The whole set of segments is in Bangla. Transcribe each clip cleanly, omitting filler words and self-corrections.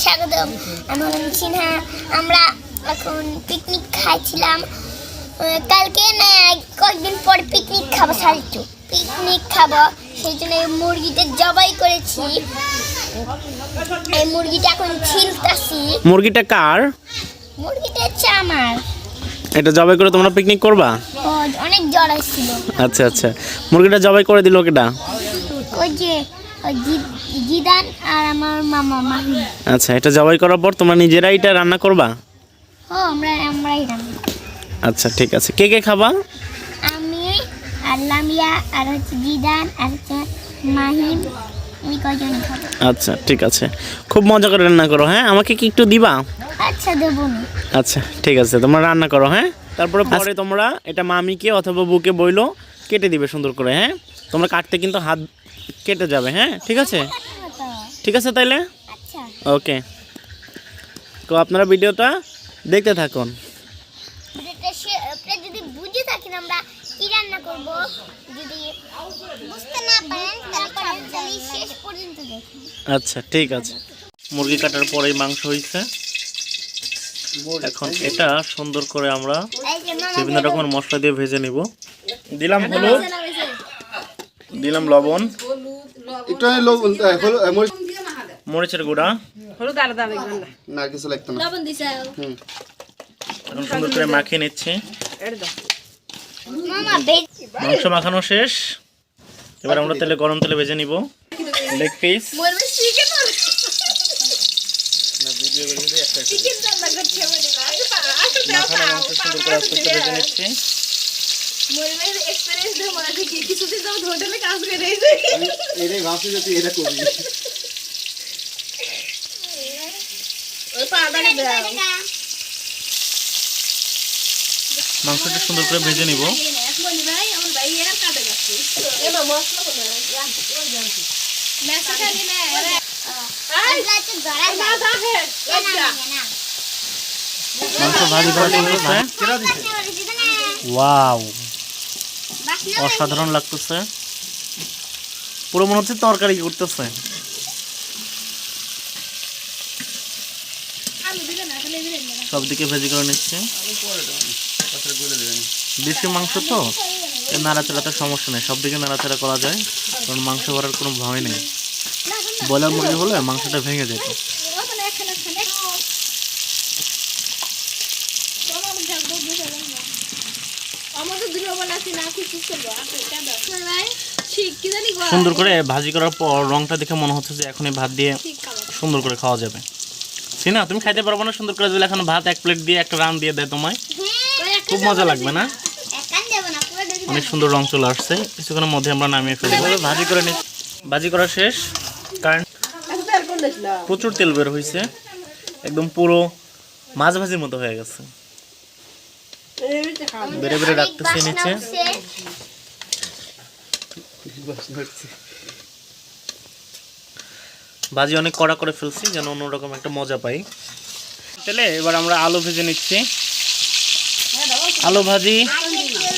স্বাগতম। আমি হলাম সিনহা। আমরা এখন পিকনিক খাইছিলাম। কালকে না কয়েকদিন পর পিকনিক খাবো, সারিটু পিকনিক খাবো, সেই জন্য মুরগিটা জবাই করেছি। এই মুরগিটা এখন ছিলতাছি। মুরগিটা কার? মুরগিটা হচ্ছে আমার। এটা জবাই করে তোমরা পিকনিক করবা? অনেক জ্বর আসছিল। আচ্ছা আচ্ছা, মুরগিটা জবাই করে দিল কেডা? ওই যে জিদান আর আমার মামা মাহি। আচ্ছা, এটা জবাই করার পর তোমরা নিজেরাই এটা রান্না করবা? আমরাই রান্না। আচ্ছা ঠিক আছে, কে কে খাবা? আমি আর লামিয়া আর হচ্ছে জিদান আর হচ্ছে মাহিম, এই কয়জন খাবো। আচ্ছা ঠিক আছে, খুব মজা করে রান্না করো। হ্যাঁ, আমাকে কি একটু দিবা? আচ্ছা দেবো না। আচ্ছা ঠিক আছে, তোমরা রান্না করো। হ্যাঁ, তারপরে পরে তোমরা এটা মামিকে অথবা বুকে বইলো কেটে দিবে সুন্দর করে। হ্যাঁ, তোমরা কাটতে কিন্তু হাত কেটে যাবে। হ্যাঁ ঠিক আছে, ঠিক আছে তাইলে। আচ্ছা ওকে, তো আপনারা ভিডিওটা দেখতে থাকুন। যদি বুঝে থাকেন আমরা কি রান্না করব, যদি বুঝতে না পারেন তাহলে শেষ পর্যন্ত দেখুন। আচ্ছা ঠিক আছে, মুরগি কাটার পরেই মাংস হয়েছে। এখন এটা সুন্দর করে আমরা বিভিন্ন রকমের মশলা দিয়ে ভেজে নিব। দিলাম হলুদ, দিলাম লবণ, মরিচের গুঁড়া, না কিছু লাগতো না। এখন সুন্দর করে মাখিয়ে নিচ্ছি। মাংস মাখানো শেষ, এবার আমরা তেলে গরম তেলে ভেজে নিব লেগ পিস। মাখানো মাংস সুন্দর করে আস্তে আস্তে ভেজে নিচ্ছি। মাংসটা সুন্দর করে ভেজে নিব। মাংস ভাজি করা চলতেছে। ওয়াও, অসাধারণ লাগতেছে, পুরো মনে হচ্ছে তরকারি করতেছে। সবদিকে ভেজি করে নিচ্ছে। দেশি মাংস তো নাড়াচাড়াতে সমস্যা নেই, সবদিকে নাড়াচাড়া করা যায়, কারণ মাংস ভরার কোনো ভয় নেই। ব্রয়লার মুরগি হলে মাংসটা ভেঙে যেত। সুন্দর করে ভাজি করার পর রংটা দেখে মনে হচ্ছে যে এখনই ভাত দিয়ে সুন্দর করে খাওয়া যাবে। সিনা, তুমি খাইতে পারবো না সুন্দর করে যদি এখন ভাত এক প্লেট দিয়ে একটা রান দিয়ে দেয় তোমায়? খুব মজা লাগবে না? অনেক সুন্দর রং চলে আসছে, কিছুক্ষণের মধ্যে আমরা নামিয়ে ফেলবো। ভাজি করে নি, ভাজি করা শেষ, কারণ প্রচুর তেল বের হয়েছে, একদম পুরো মাছ ভাজির মতো হয়ে গেছে। বেড়ে বেড়ে রাখতেছি নিচে। ভাজি অনেক কড়া করে ফেলছি যেন অন্যরকম একটা মজা পাই। তাহলে এবার আমরা আলু ভেজে নিচ্ছি। আলু ভাজি,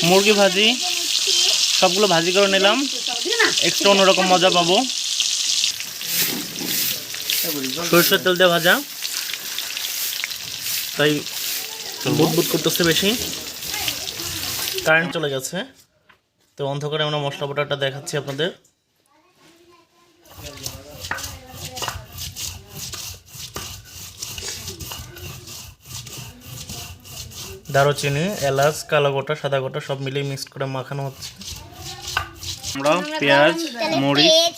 মুরগি ভাজি সবগুলো ভাজি করে নিলাম, একটু অন্যরকম মজা পাবো। সরষের তেল দিয়ে ভাজা, তাই বুদবুদ করতেছে বেশি। কারেন্ট চলে গেছে, তো অন্ধকারে আমরা মশলা বাটাটা দেখাচ্ছি আপনাদের। দারুচিনি, এলাচ, কালো গোটা, সাদা গোটা সব মিলিয়ে মিক্স করে মাখানো হচ্ছে। আমরা পেঁয়াজ, মরিচ,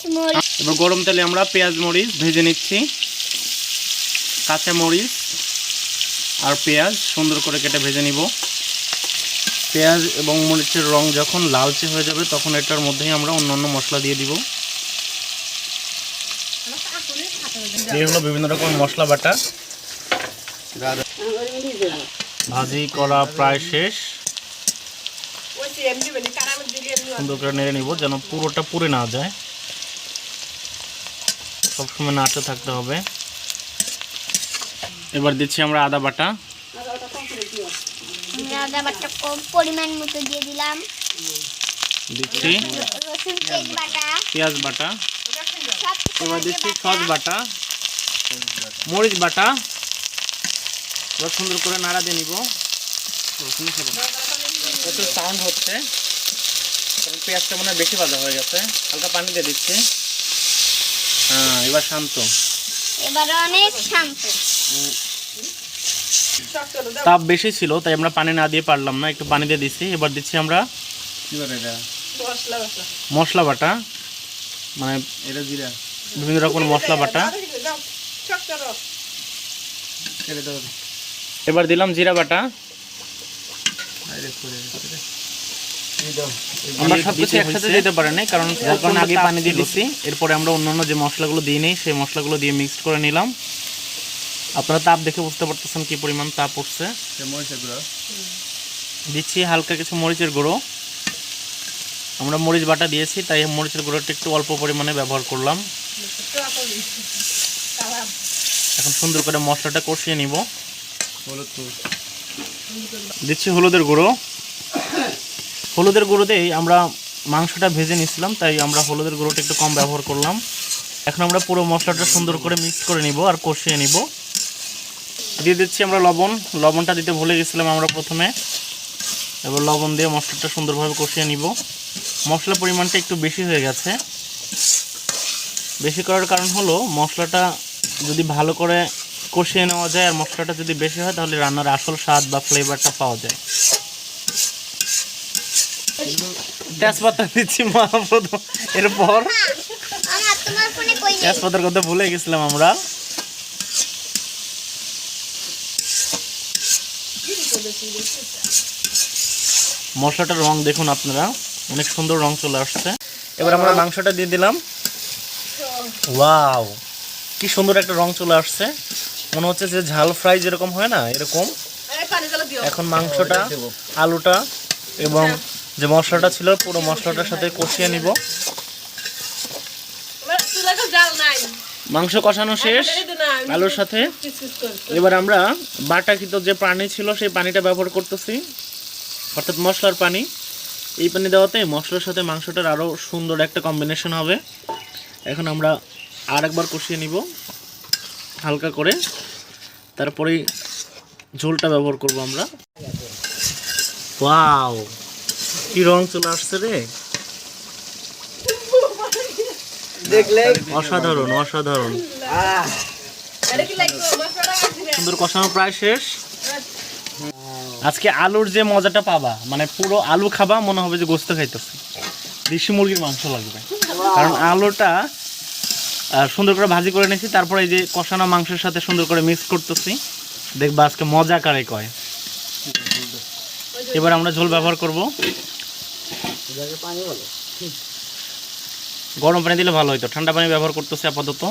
এবার গরম তেলে আমরা পেঁয়াজ মরিচ ভেজে নিচ্ছি। কাঁচা মরিচ আর পেঁয়াজ সুন্দর করে কেটে ভেজে নিব। পেঁয়াজ এবং মরিচের রং যখন লালচে হয়ে যাবে তখন এটার মধ্যেই আমরা অন্যান্য মশলা দিয়ে দিব। এই হলো বিভিন্ন রকম মশলা বাটা। ভাজি করা প্রায় শেষ, সুন্দর করে নেড়ে নিব যেন পুরোটা পুড়ে না যায়, সবসময় নাড়তে থাকতে হবে। এবার দিচ্ছি আমরা আদা বাটা। আদা বাটা কম পরিমাণ মতো দিয়ে দিলাম। দিচ্ছি রসুন পেঁয়াজ বাটা, পেঁয়াজ বাটা। এবার দিচ্ছি সস বাটা। মরিচ বাটা এবার সুন্দর করে নাড়া দিয়ে নিব। একটু সাউন্ড হচ্ছে কারণ পেঁয়াজটা মনে হয় বেশি ভাজা হয়ে গেছে। হালকা পানি দিয়ে দিচ্ছি। হ্যাঁ, এবার শান্ত, এবার অনেক শান্ত। তাপ বেশি ছিল তাই আমরা পানি না দিয়ে পারলাম না, একটু পানি দিয়ে দিচ্ছি। এবার দিচ্ছি আমরা মশলা বাটা, মানে এটা জিরা বিভিন্ন রকমের মশলা বাটা। এবার দিলাম জিরা বাটা। আমরা সবকিছু একসাথে দিতে পারি না কারণ আগে পানি দিয়ে দিচ্ছি। এরপরে আমরা অন্যান্য যে মশলাগুলো দিই নেই সেই মশলাগুলো দিয়ে মিক্সড করে নিলাম। আপনারা তাপ দেখে বুঝতে পারতেছেন কি পরিমাণ তাপ উঠছে। দিচ্ছি হালকা কিছু মরিচের গুঁড়ো। আমরা মরিচ বাটা দিয়েছি তাই মরিচের গুঁড়োটা একটু অল্প পরিমাণে ব্যবহার করলাম। এখন সুন্দর করে মশলাটা কষিয়ে নিব। দিচ্ছি হলুদের গুঁড়ো। হলুদের গুঁড়োতেই আমরা মাংসটা ভেজে নিয়েছিলাম তাই আমরা হলুদের গুঁড়োটা একটু কম ব্যবহার করলাম। এখন আমরা পুরো মশলাটা সুন্দর করে মিক্স করে নিব আর কষিয়ে নিব। দিয়ে দিচ্ছি আমরা লবণ। লবণটা দিতে ভুলে গেছিলাম আমরা প্রথমে। এবার লবণ দিয়ে মশলাটা সুন্দরভাবে কষিয়ে নিব। মশলার পরিমাণটা একটু বেশি হয়ে গেছে। বেশি করার কারণ হলো মশলাটা যদি ভালো করে কষিয়ে নেওয়া যায় আর মশলাটা যদি বেশি হয় তাহলে রান্নার আসল স্বাদ বা ফ্লেভারটা পাওয়া যায়। তেজপাতা দিচ্ছি প্রথম, এরপর তেজপাতার কথা ভুলে গেছিলাম আমরা। মশলাটার রং দেখুন আপনারা, অনেক সুন্দর রং চলে আসছে। এবার আমরা মাংসটা দিয়ে দিলাম। ওয়াও, কি সুন্দর একটা রং চলে আসছে, মনে হচ্ছে যে ঝাল ফ্রাই যেরকম হয় না এরকম। এখন মাংসটা, আলুটা এবং যে মশলাটা ছিল পুরো মশলাটার সাথে কষিয়ে নিব। মাংস কষানো শেষ আলুর সাথে। এবার আমরা বাটাকৃত যে পানি ছিল সেই পানিটা ব্যবহার করতেছি, অর্থাৎ মশলার পানি। এই পানি দেওয়াতে মশলার সাথে মাংসটার আরও সুন্দর একটা কম্বিনেশন হবে। এখন আমরা আর একবার কষিয়ে নিব হালকা করে, তারপরেই ঝোলটা ব্যবহার করব আমরা। ওয়াও, কি রং চলে আসছে রে, দেখলে অসাধারণ অসাধারণ। সুন্দর কষানো প্রায় শেষ। আজকে আলুর যে মজাটা পাবা, মানে পুরো আলু খাবা মনে হবে যে গোস্ত খাইতেছে। দেশি মুরগির মাংস লাগবে, কারণ আলুটা সুন্দর করে ভাজি করে নিয়েছি, তারপরে এই যে কষানো মাংসের সাথে সুন্দর করে মিক্স করতেছি। দেখবা আজকে মজা কারে কয়। এবার আমরা ঝোল ব্যবহার করব। গরম পানি দিলে ভালো হতো, ঠান্ডা পানি ব্যবহার করতেছি আপাতত।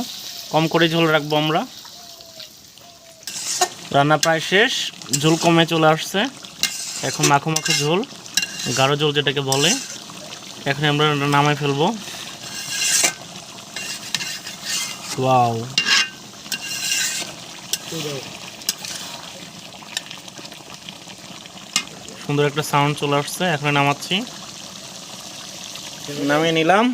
কম করে ঝোল রাখবো আমরা। রান্না প্রায় শেষ, ঝোল কমে চলে আসছে। এখন মাখো মাখো ঝোল, গাঢ় ঝোল যেটাকে বলে। এখন আমরা নামাই ফেলবো। ওয়াও, সুন্দর একটা সাউন্ড চলে আসছে। এখন নামাচ্ছি, নামিয়ে নিলাম।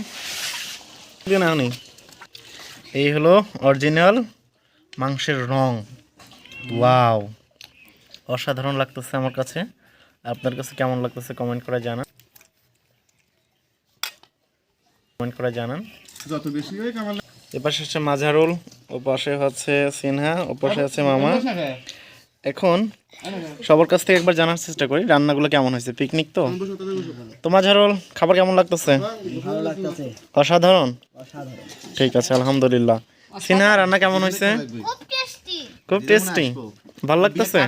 এই হলো অরিজিনাল মাংসের রং। ওয়াও, অসাধারণ লাগতেছে আমার কাছে। আপনার কাছে কেমন লাগতেছে কমেন্ট করে জানান। যত বেশি হয় কেমন। এপাশে হচ্ছে মাঝারুল, ওপাশে হচ্ছে সিনহা, ওপাশে আছে মামা। এখন সবার কাছ থেকে একবার জানার চেষ্টা করি রান্নাগুলো কেমন হয়েছে। পিকনিক তো মাঝারুল, খাবার কেমন লাগতেছে? অসাধারণ। ঠিক আছে, আলহামদুলিল্লাহ। সিনহা, রান্না কেমন হয়েছে? খুব টেস্টি, ভালো লাগতেছে।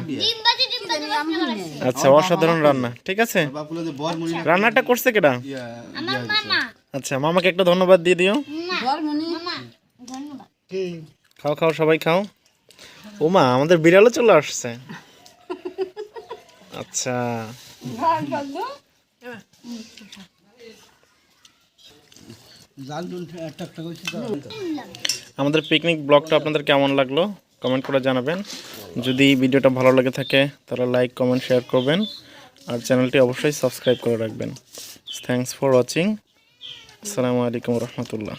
আচ্ছা, অসাধারণ রান্না। ঠিক আছে, রান্নাটা করছে কেডা? আচ্ছা, মামাকে একটা ধন্যবাদ দিয়ে দিও। খাও খাও, সবাই খাও। ওমা, আমাদের বিড়ালও চলে আসছে। আচ্ছা, আমাদের পিকনিক ব্লগটা আপনাদের কেমন লাগলো কমেন্ট করে জানাবেন। যদি ভিডিওটা ভালো লাগে থাকে তাহলে লাইক, কমেন্ট, শেয়ার করবেন। আর চ্যানেলটি অবশ্যই সাবস্ক্রাইব করে রাখবেন। Thanks for watching. আসসালামু আলাইকুম রহমতুল্লাহ।